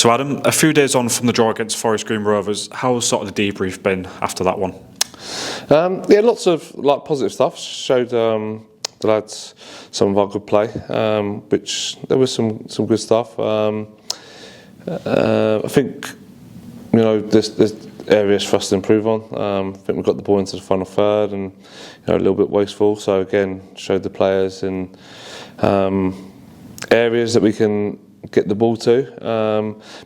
So Adam, a few days on from the draw against Forest Green Rovers, how's sort of the debrief been after that one? Yeah, lots of positive stuff. Showed the lads some of our good play, which there was some good stuff. I think there's areas for us to improve on. I think we got the ball into the final third and a little bit wasteful. So again, showed the players in areas that we can get the ball to.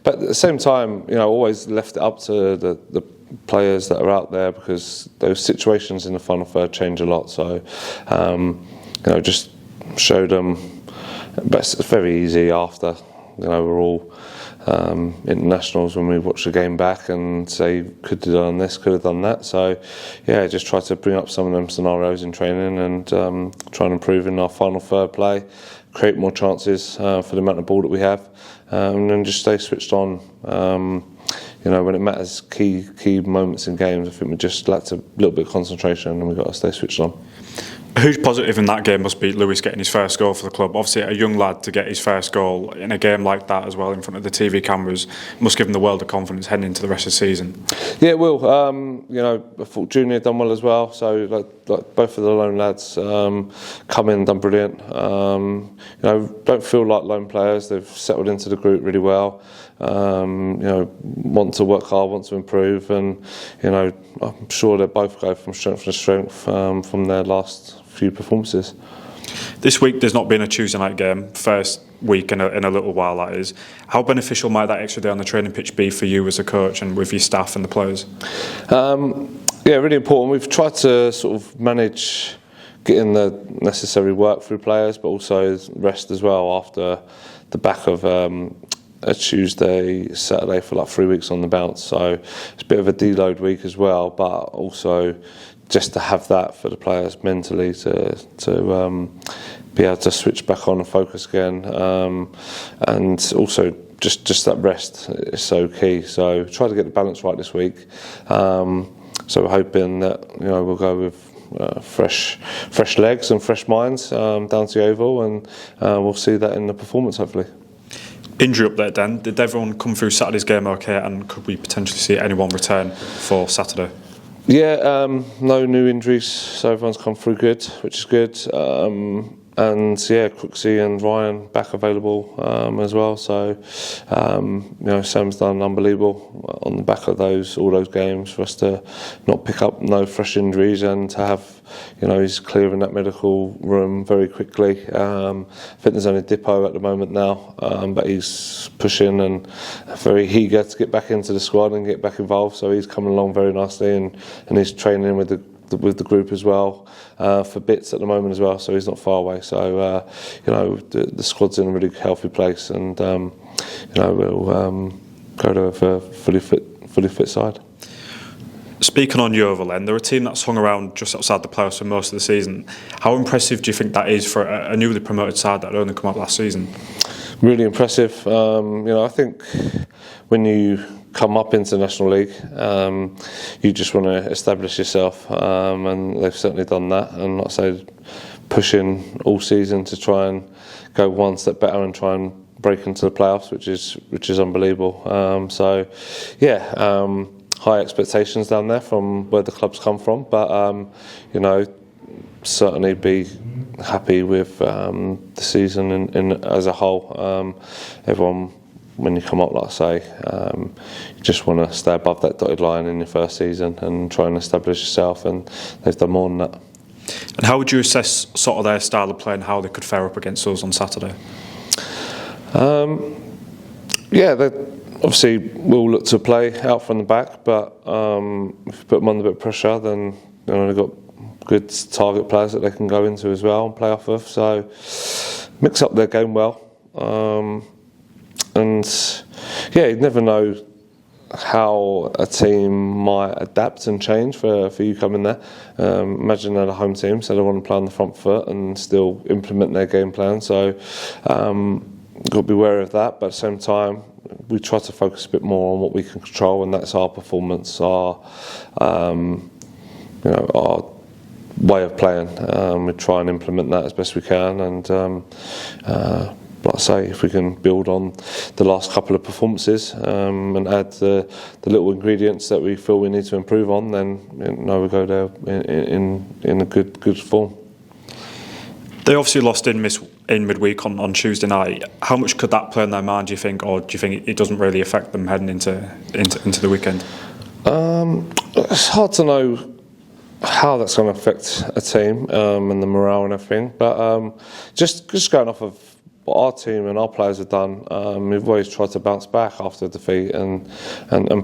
But at the same time, always left it up to the players that are out there, because those situations in the final third change a lot. So just showed them. But it's very easy after. We're all internationals when we watch the game back and say, could have done this, could have done that. So yeah, just try to bring up some of them scenarios in training and try and improve in our final third play, create more chances for the amount of ball that we have, and then just stay switched on. When it matters, key moments in games, I think we just lacked a little bit of concentration and we've got to stay switched on. A huge positive in that game must be Lewis getting his first goal for the club. Obviously, a young lad to get his first goal in a game like that as well in front of the TV cameras must give him the world of confidence heading into the rest of the season. Yeah, it will. I thought Junior done well as well. So like both of the lone lads come in and done brilliant. Don't feel like lone players. They've settled into the group really well. Want to work hard, want to improve, and I'm sure they both go from strength to strength from their last few performances. This week there's not been a Tuesday night game, first week in a little while that is. How beneficial might that extra day on the training pitch be for you as a coach and with your staff and the players? Yeah, really important. We've tried to sort of manage getting the necessary work through players, but also rest as well after the back of a Tuesday, Saturday for like 3 weeks on the bounce. So it's a bit of a deload week as well, but also just to have that for the players mentally to be able to switch back on and focus again, and also just that rest is so key. So try to get the balance right this week. So we're hoping that we'll go with fresh legs and fresh minds down to Yeovil, and we'll see that in the performance hopefully. Injury update then. Did everyone come through Saturday's game okay, and could we potentially see anyone return for Saturday? Yeah, no new injuries, so everyone's come through good, which is good. And yeah, Crooksy and Ryan back available as well. So Sam's done unbelievable on the back of all those games for us to not pick up no fresh injuries and to have he's clearing that medical room very quickly. I think there's only Dippo at the moment now, but he's pushing and very eager to get back into the squad and get back involved. So he's coming along very nicely and he's training with the group as well for bits at the moment as well, so he's not far away. So the squad's in a really healthy place, and we'll go to a fully fit side. Speaking on Yeovil, then, they're a team that's hung around just outside the playoffs for most of the season. How impressive do you think that is for a newly promoted side that had only come up last season? Really impressive. I think when you come up into the National League, you just want to establish yourself, and they've certainly done that. And like I say, pushing all season to try and go one step better and try and break into the playoffs, which is unbelievable. High expectations down there from where the club's come from, but certainly be happy with the season in as a whole. Everyone, when you come up, like I say, you just want to stay above that dotted line in your first season and try and establish yourself, and they've done more than that. And how would you assess sort of their style of play and how they could fare up against us on Saturday? Obviously, we'll look to play out from the back, but if you put them under a bit of pressure, then they've got good target players that they can go into as well and play off of. So mix up their game well, and you never know how a team might adapt and change for you coming there. Imagine they're a home team, so they want to play on the front foot and still implement their game plan. So got to be wary of that, but at the same time, we try to focus a bit more on what we can control, and that's our performance, our way of playing. We try and implement that as best we can, and like I say, if we can build on the last couple of performances and add the little ingredients that we feel we need to improve on, then we go there in a good form. They obviously lost in midweek on Tuesday night. How much could that play in their mind, do you think, or do you think it doesn't really affect them heading into the weekend? It's hard to know how that's going to affect a team and the morale and everything, but just going off of what our team and our players have done, we've always tried to bounce back after defeat and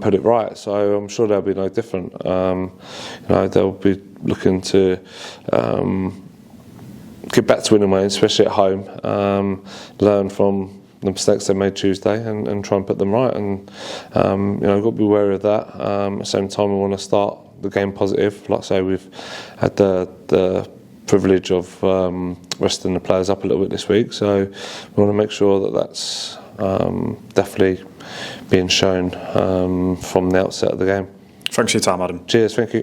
put it right. So I'm sure they'll be no different. They'll be looking to get back to winning ways, especially at home. Learn from the mistakes they made Tuesday and try and put them right. And we've got to be wary of that. At the same time, we want to start the game positive. Like I say, we've had the privilege of resting the players up a little bit this week, so we want to make sure that that's definitely being shown from the outset of the game. Thanks for your time, Adam. Cheers, thank you.